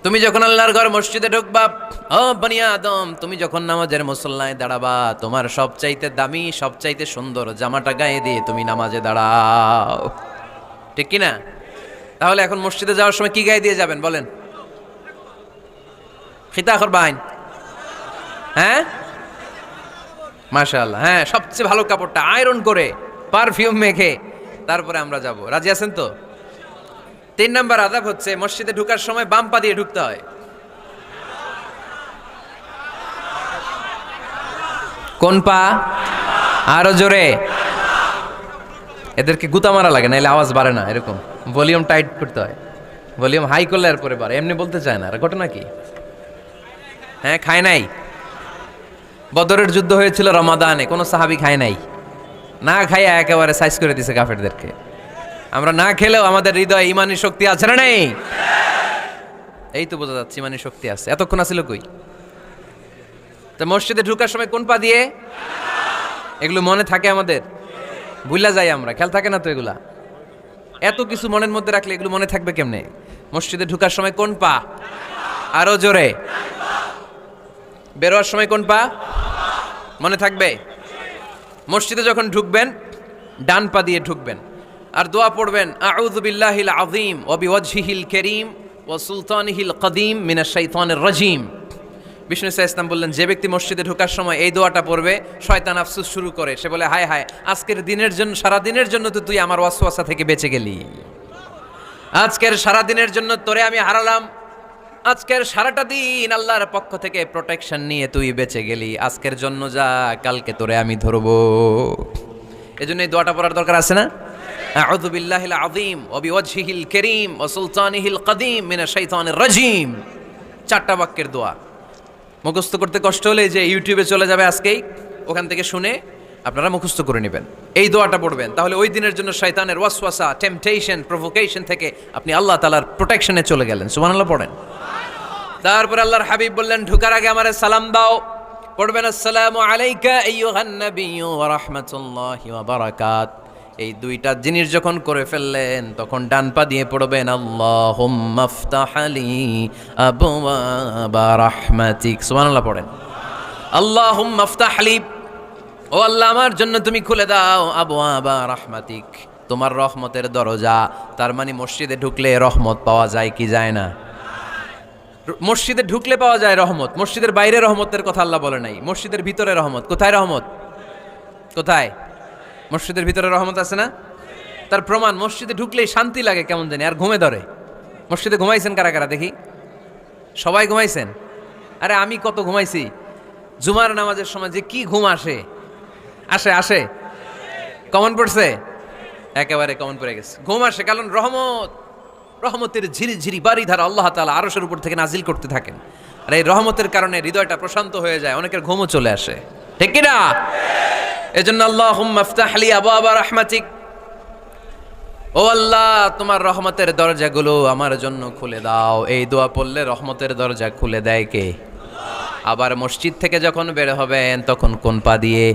তুমি যখন আল্লাহর ঘর মসজিদে ঢুকবা, ও বনি আদম, তুমি যখন নামাজের মুসল্লায় দাঁড়াবা, তোমার সবচাইতে দামি সবচাইতে সুন্দর জামাটা গায়ে দিয়ে তুমি নামাজে দাঁড়াও, ঠিক কি না? তাহলে এখন মসজিদে যাওয়ার সময় কি গায়ে দিয়ে যাবেন বলেন? খিতা করবাইন, হ্যাঁ মাশাআল্লাহ, হ্যাঁ সবচেয়ে ভালো কাপড়টা আয়রন করে পারফিউম মেখে তারপরে আমরা যাব। রাজি আছেন তো? 3 নাম্বার আদাব হচ্ছে মসজিদে ঢুকার সময় বাম পা দিয়ে ঢুকতে হয়। কোন পা? আরো জোরে। এদেরকে গুতা মারা লাগে, নাইলে আওয়াজ বাড়ে না, এরকম ভলিউম টাইট করতে হয়, ভলিউম হাই করলে এরপরে বাড়ে, এমনি বলতে চায় না। আর ঘটনা কি? হ্যাঁ খায় নাই। বদরের যুদ্ধ হয়েছিল রমাদানে, কোনো সাহাবী খায় নাই, না খাইয়া একেবারে সাইজ করে দিছে কাফেরদেরকে। আমরা না খেলেও আমাদের হৃদয়ে ইমানি শক্তি আছে না নেই? এই তো বোঝা যাচ্ছে ইমানি শক্তি আছে। এতক্ষণ আছিল কই? তো মসজিদে ঢুকার সময় কোন পা দিয়ে? এগুলো মনে থাকে আমাদের? ভুলা যাই আমরা, খেয়াল থাকে না তো এগুলা। এত কিছু মনের মধ্যে রাখলে এগুলো মনে থাকবে কেমনে? মসজিদে ঢুকার সময় কোন পা? আরো জোরে। বেরোয়ার সময় কোন পা? মনে থাকবে? মসজিদে যখন ঢুকবেন ডান পা দিয়ে ঢুকবেন, আর দোয়া পড়বেন, আউযু বিল্লাহিল আযীম ওয়া বিওয়াজহিল কারীম ওয়া সুলতানিহিল কদীম মিনাশ শাইতানির রাজীম। বিষ্ণু ইসলাম বললেন, যে ব্যক্তি মসজিদে ঢোকার সময় এই দোয়াটা পড়বে, শয়তান আফসোস শুরু করে, সে বলে, হায় হায়, আজকের দিনের জন্য, সারা দিনের জন্য তো তুই আমার ওয়াসওয়াসা থেকে বেঁচে গেলি, আজকের সারা দিনের জন্য তোরে আমি হারালাম, আজকের সারাটা দিন আল্লাহর পক্ষ থেকে প্রোটেকশন নিয়ে তুই বেঁচে গেলি, আজকের জন্য যা, কালকে তোরে আমি ধরবো। এজন্য এই দোয়াটা পড়ার দরকার আছে না? আউযু বিল্লাহিল আযীম ওয়া বিওয়াজহিল কারীম ওয়া সুলতানিহিল কদীম মিনাশ শাইতানির রাজীম। 4টা বাক্যের দোয়া। মুখস্থ করতে কষ্ট হলে যে ইউটিউবে চলে যাবে আজকেই, ওখান থেকে শুনে আপনারা মুখস্থ করে নেবেন, এই দোয়াটা পড়বেন, তাহলে ওই দিনের জন্য শয়তানের ওয়াসওয়াসা, টেম্পটেশন, প্রভোকেশন থেকে আপনি আল্লাহ তাআলার প্রোটেকশনে চলে গেলেন। সুবহানাল্লাহ পড়েন। তারপর আল্লাহর হাবিব বললেন, ঢোকার আগে আমারে সালাম দাও। পড়বেন, আসসালামু আলাইকা আইয়ুহান নাবিয়্যু ওয়া রাহমাতুল্লাহি ওয়া বারাকাত। এই 2টা জিনিস যখন করে ফেললেন, তখন ডান পা দিয়ে পড়বেন, আল্লাহুম্মা ফতাহলি আবওয়াবা রাহমাতিক। সুবহানাল্লাহ পড়েন। আল্লাহুম্মা ফতাহলি, ও আল্লাহ আমার জন্য তুমি খুলে দাও আবওয়াবা রাহমাতিক, তোমার রহমতের দরজা। তার মানে মসজিদে ঢুকলে রহমত পাওয়া যায় কি যায় না? মসজিদে ঢুকলে পাওয়া যায় রহমত, মসজিদের বাইরে রহমতের কথা আল্লাহ বলে নাই। মসজিদের ভিতরে রহমত। কোথায় রহমত? কোথায়? মসজিদের ভিতরে রহমত আছে না? তার প্রমাণ, মসজিদে ঢুকলেই শান্তি লাগে কেমন জানি, আর ঘুমে ধরে। মসজিদে ঘুমাইছেন কারা কারা দেখি? সবাই ঘুমাইছেন? আরে আমি কত ঘুমাইছি। জুমার নামাজের সময় যে কি ঘুম আসে, আসে আসে, কমন পড়ছে, একেবারে কমন পড়ে গেছে, ঘুম আসে। কারণ রহমতের ঝিরি ঝিরি বাড়ি ধারা আল্লাহ তাআলা আরশের উপর থেকে নাজিল করতে থাকেন, আর এই রহমতের কারণে হৃদয়টা প্রশান্ত হয়ে যায়, অনেকের ঘুমও চলে আসে, ঠিক কি না? এজন্য আল্লাহুম্মা ফতাহলি আবওয়াবা রাহমাতিক, ও আল্লাহ তোমার রহমতের দরজাগুলো আমার জন্য খুলে দাও। এই দোয়া পড়লে রহমতের দরজা খুলে দেয় কে? আবার মসজিদ থেকে যখন বের হবেন তখন কোন পা দিয়ে?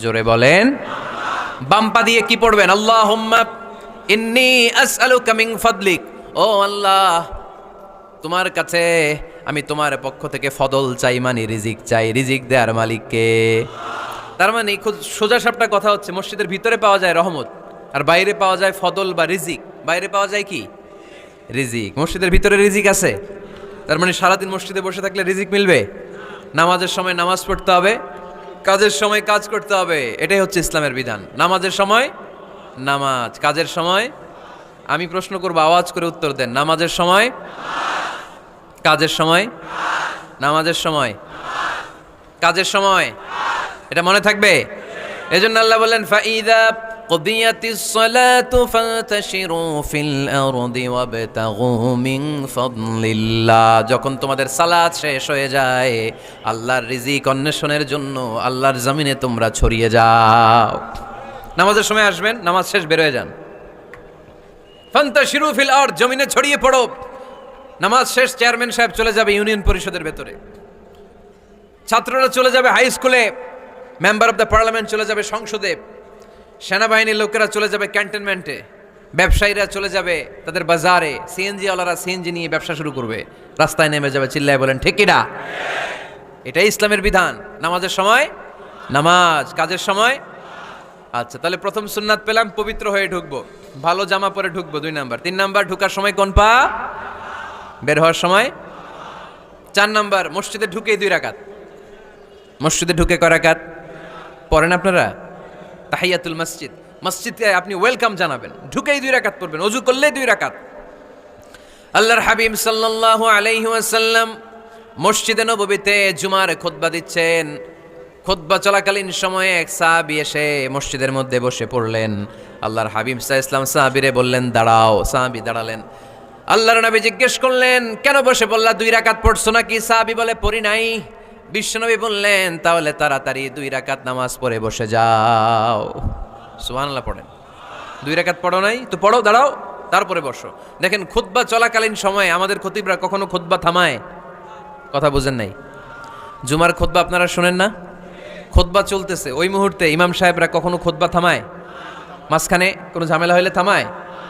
জোরে বলেন। বাম পা দিয়ে কি পড়বেন? আল্লাহুম্মা ইন্নী আসআলুকা মিন ফাদলিক, ও আল্লাহ তোমার কাছে আমি তোমার পক্ষ থেকে ফদল চাই, মানে রিজিক চাই, রিজিক দেওয়ার মালিক কে? তার মানে খুব সোজা সাপটা কথা হচ্ছে, মসজিদের ভিতরে পাওয়া যায় রহমত, আর বাইরে পাওয়া যায় ফদল বা রিজিক। বাইরে পাওয়া যায় কি? রিজিক। মসজিদের ভিতরে রিজিক আছে, তার মানে সারাদিন মসজিদে বসে থাকলে রিজিক মিলবে। নামাজের সময় নামাজ পড়তে হবে, কাজের সময় কাজ করতে হবে, এটাই হচ্ছে ইসলামের বিধান। নামাজের সময় নামাজ, কাজের সময়, আমি প্রশ্ন করব, আওয়াজ করে উত্তর দেন। নামাজের সময়, কাজের সময়, নামাজের সময়, কাজের সময়, এটা মনে থাকবে। এজন্য আল্লাহ বলেন, ফাইদা কুদিয়াতিস সালাতু ফান্তাশিরু ফিল আরদি ওয়াবতাগু মিন ফাদলিল্লাহ। যখন তোমাদের সালাত শেষ হয়ে যায়, আল্লাহর রিজিক অন্বেষণের জন্য আল্লাহর জমিনে তোমরা ছড়িয়ে যাও। নামাজের সময় আসবেন, নামাজ শেষ বের হয়ে যান। ফান্তাশিরু ফিল আরদ, জমিনে ছড়িয়ে পড়ো। নামাজ শেষ, চেয়ারম্যান সাহেব চলে যাবে ইউনিয়ন পরিষদের ভেতরে, ছাত্ররা চলে যাবে হাই স্কুলে, মেম্বার অফ দ্য পার্লামেন্ট চলে যাবে সংসদে, সেনাবাহিনীর লোকেরা চলে যাবে ক্যান্টনমেন্টে, ব্যবসায়ীরা চলে যাবে তাদের বাজারে, সিএনজি ওয়ালারা সিএনজি নিয়ে ব্যবসা শুরু করবে, রাস্তায় নেমে যাবে, চিল্লায় বলেন ঠিক কিনা? এটাই ইসলামের বিধান। নামাজের সময় নামাজ, কাজের সময়। আচ্ছা, তাহলে প্রথম সুন্নাত পেলাম, পবিত্র হয়ে ঢুকবো, ভালো জামা পরে ঢুকবো 2 নাম্বার। 3 নাম্বার, ঢুকার সময় কোন পা, বের হওয়ার সময়। 4 নাম্বার, মসজিদে ঢুকে 2 রাকাত। মসজিদে ঢুকে কয় রাকাত পড়েন আপনারা? তাহিয়াতুল মসজিদ, মসজিদে আপনি ওয়েলকাম জানাবেন, ঢুকেই 2 রাকাত পড়বেন, ওযু করলেই 2 রাকাত। আল্লাহর হাবিব সাল্লাল্লাহু আলাইহি ওয়াসাল্লাম মসজিদে নববীতে জুমার খুতবা দিচ্ছেন। খুতবা চলাকালীন সময়ে এক সাহাবী এসে মসজিদের মধ্যে বসে পড়লেন। আল্লাহর হাবিব সাল্লাল্লাহু আলাইহি ওয়াসাল্লাম সাহাবীরে বললেন দাঁড়াও। সাহাবী দাঁড়ালেন। আল্লাহর নবী জিজ্ঞেস করলেন কেন বসে পড়লা, 2 রাকাত পড়ছো নাকি? সাহাবী বলে পড়ি নাই। বিশ্বনবী বললেন তাহলে তাড়াতাড়ি 2 রাকাত নামাজ পড়ে বসে যাও। সুবহানাল্লাহ পড়েন। 2 রাকাত পড়ো নাই তো পড়ো, দাঁড়াও, তারপরে বসো। দেখেন খুতবা চলাকালীন সময়ে আমাদের খতিবরা কখনো খুতবা থামায়? কথা বুঝেন নাই? জুমার খুতবা আপনারা শুনেন না? খুতবা চলতেছে, ওই মুহূর্তে ইমাম সাহেবরা কখনো খুতবা থামায়? মাঝখানে কোনো ঝামেলা হইলে থামায়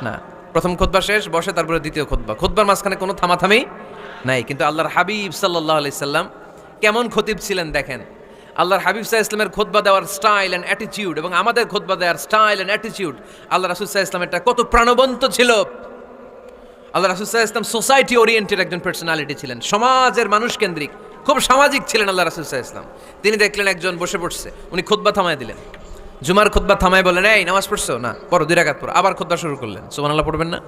না। প্রথম খুতবা শেষ, বসে, তারপরে দ্বিতীয় খুতবা। খুতবার মাঝখানে কোনো থামাথামি নাই। কিন্তু আল্লাহর হাবিব সাল্লাল্লাহু আলাইহি সাল্লাম কেমন খতিব ছিলেন দেখেন। আল্লাহর হাবিব সাল্লাল্লাহু আলাইহি ইসলামের খুতবা দেওয়ার স্টাইল অ্যান্ড অ্যাটিটিউড এবং আমাদের খুতবা দেওয়ার স্টাইল অ্যান্ড অ্যাটিটিউড, আল্লাহ রাসূল সাল্লাল্লাহু আলাইহি ইসলামেরটা কত প্রাণবন্ত ছিল। আল্লাহ রাসূল সাল্লাল্লাহু আলাইহি ইসলাম সোসাইটি ওরিয়েন্টেড একজন পার্সোনালিটি ছিলেন, সমাজের মানুষ কেন্দ্রিক, খুব সামাজিক ছিলেন আল্লাহ রাসূল সাল্লাল্লাহু আলাইহি ইসলাম। তিনি দেখলেন একজন বসে পড়ছে, উনি খুতবা থামায় দিলেন। জুমার খুতবা থামায় বলেন এই নামাজ পড়ছো না, পড়ো 2 রাকাত পড়ো। আবার খুতবা শুরু করলেন। সুবহানাল্লাহ পড়বেন না?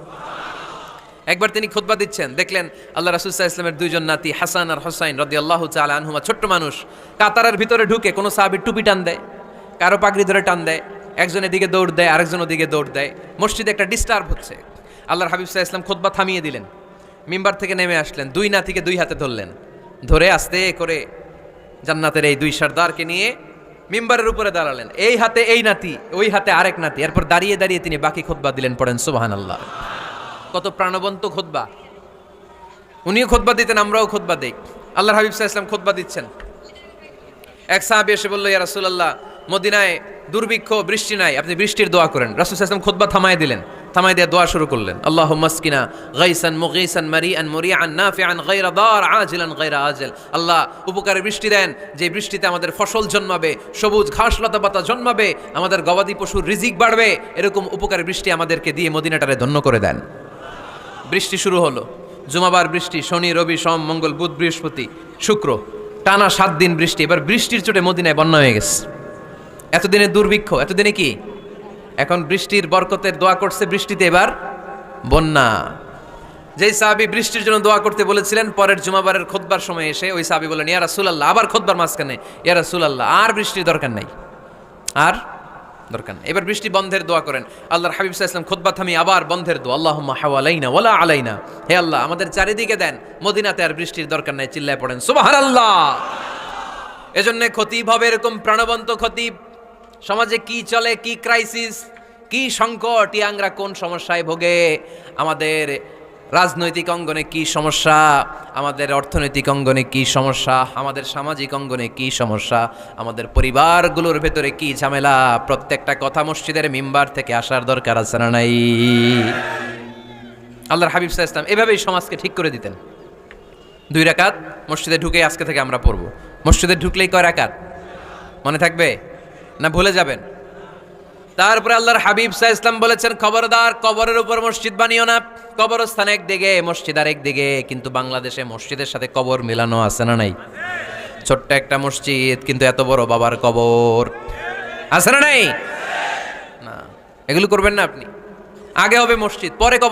একবার তিনি খুতবা দিচ্ছেন, দেখলেন আল্লাহ রাসূল সাল্লাল্লাহু আলাইহি ইসলামের 2 জন নাতি হাসান আর হুসাইন রাদিয়াল্লাহু তাআলা আনহুমা, ছোট্ট মানুষ, কাতারের ভিতরে ঢুকে কোনো সাহাবী টুপি টান দেয়, কারো পাগড়ি ধরে টান দেয়, একজন এদিকে দৌড় দেয়, আরেকজন ওদিকে দৌড় দেয়। মসজিদে একটা ডিস্টার্ব হচ্ছে। আল্লাহর হাবিব সাল্লাল্লাহু আলাইহি ইসলাম খুতবা থামিয়ে দিলেন, মিম্বার থেকে নেমে আসলেন, 2 নাতিকে 2 হাতে ধরলেন, ধরে আস্তে করে জান্নাতের এই 2 সর্দারকে নিয়ে মিম্বারের উপরে দাঁড়ালেন। এই হাতে এই নাতি, ওই হাতে আরেক নাতি। এরপর দাঁড়িয়ে দাঁড়িয়ে তিনি বাকি খুতবা দিলেন। পড়েন সুবহানাল্লাহ। কত প্রাণবন্ত খুতবা। উনিও খুতবা দিতেন, আমরাও খুতবা দেই। আল্লাহর হাবিব সাল্লাল্লাহু আলাইহি ওয়াসাল্লাম খুতবা দিচ্ছেন, এক সাহাবী এসে বলল ইয়া রাসূলুল্লাহ, মদিনায় দুর্ভিক্ষ, বৃষ্টি নাই, আপনি বৃষ্টির দোয়া করেন। রাসূল সাল্লাল্লাহু আলাইহি ওয়াসাল্লাম খুতবা থামায় দিলেন, থামায় দিয়ে দোয়া শুরু করলেন। আল্লাহুম্মা আসকিনা গাইসান মুগীসান মারিআন মুরিআন নাফিআন গায়রা দার আজিলান গায়রা আজল। আল্লাহ উপকারে বৃষ্টি দেন, যে বৃষ্টিতে আমাদের ফসল জন্মাবে, সবুজ ঘাস লতা পাতা জন্মাবে, আমাদের গবাদি পশুর রিজিক বাড়বে, এরকম উপকারী বৃষ্টি আমাদেরকে দিয়ে মদিনাটারে ধন্য করে দেন। বৃষ্টি শুরু হলো। জুমাবার বৃষ্টি, শনি রবি সোম মঙ্গল বুধ বৃহস্পতি শুক্র, টানা 7 দিন বৃষ্টি। এবার বৃষ্টির চোটে মদিনায় বন্যা হয়ে গেছে। এতদিনে দুর্ভিক্ষ, এতদিনে কি? এখন বৃষ্টির বরকতের দোয়া করছে, বৃষ্টিতে এবার বন্যা। যেই সাহাবী বৃষ্টির জন্য দোয়া করতে বলেছিলেন, পরের জুমাবারের খুতবার সময় এসে ওই সাহাবী বলেন ইয়া রাসূলুল্লাহ, আবার খুতবার মাঝখানে ইয়া রাসূলুল্লাহ, আর বৃষ্টির দরকার নাই, আর দরকার নাই, এবার বৃষ্টি বন্ধের দোয়া করেন। আল্লাহর হাবিব সাল্লাল্লাহু আলাইহি ওয়াসাল্লাম খুতবা থামিয়ে আবার বন্ধের দোয়া, আল্লাহুম্মা হাওয়ালাইনা ওয়ালা আলাইনা, হে আল্লাহ আমাদের চারিদিকে দেন, মদিনাতে আর বৃষ্টির দরকার নাই। চিল্লায় পড়েন সুবহানাল্লাহ। এজন্য খতিব হবে এরকম প্রাণবন্ত খতিব। সমাজে কি চলে, কি ক্রাইসিস, কি সংকট, ইয়াংরা কোন সমস্যায় ভোগে, আমাদের রাজনৈতিক অঙ্গনে কি সমস্যা, আমাদের অর্থনৈতিক অঙ্গনে কি সমস্যা, আমাদের সামাজিক অঙ্গনে কি সমস্যা, আমাদের পরিবারগুলোর ভেতরে কি ঝামেলা, প্রত্যেকটা কথা মসজিদের মিম্বার থেকে আসার দরকার আছে না নাই? আল্লাহর হাবিব সাল্লাল্লাহু আলাইহি ওয়াসাল্লাম এভাবেই সমাজকে ঠিক করে দিতেন। 2 রাকাত মসজিদে ঢুকে আজকে থেকে আমরা পড়ব। মসজিদে ঢুকলেই কয় রাকাত মনে থাকবে না ভুলে যাবেন? তারপরে আল্লাহর হাবিব সাল্লাল্লাহু আলাইহি ওয়াসাল্লাম বলেছেন খবরদার কবরের উপর মসজিদ বানিও না। কবরস্থান একদিকে, মসজিদ আরেক দিকে। কিন্তু বাংলাদেশে মসজিদের সাথে কবর মিলানো আছে না নাই? ছোট্ট একটা মসজিদ কিন্তু এত বড় বাবার কবর আছে না নাই? না, এগুলো করবেন না আপনি। আগে হবে মসজিদ, পরে কবর।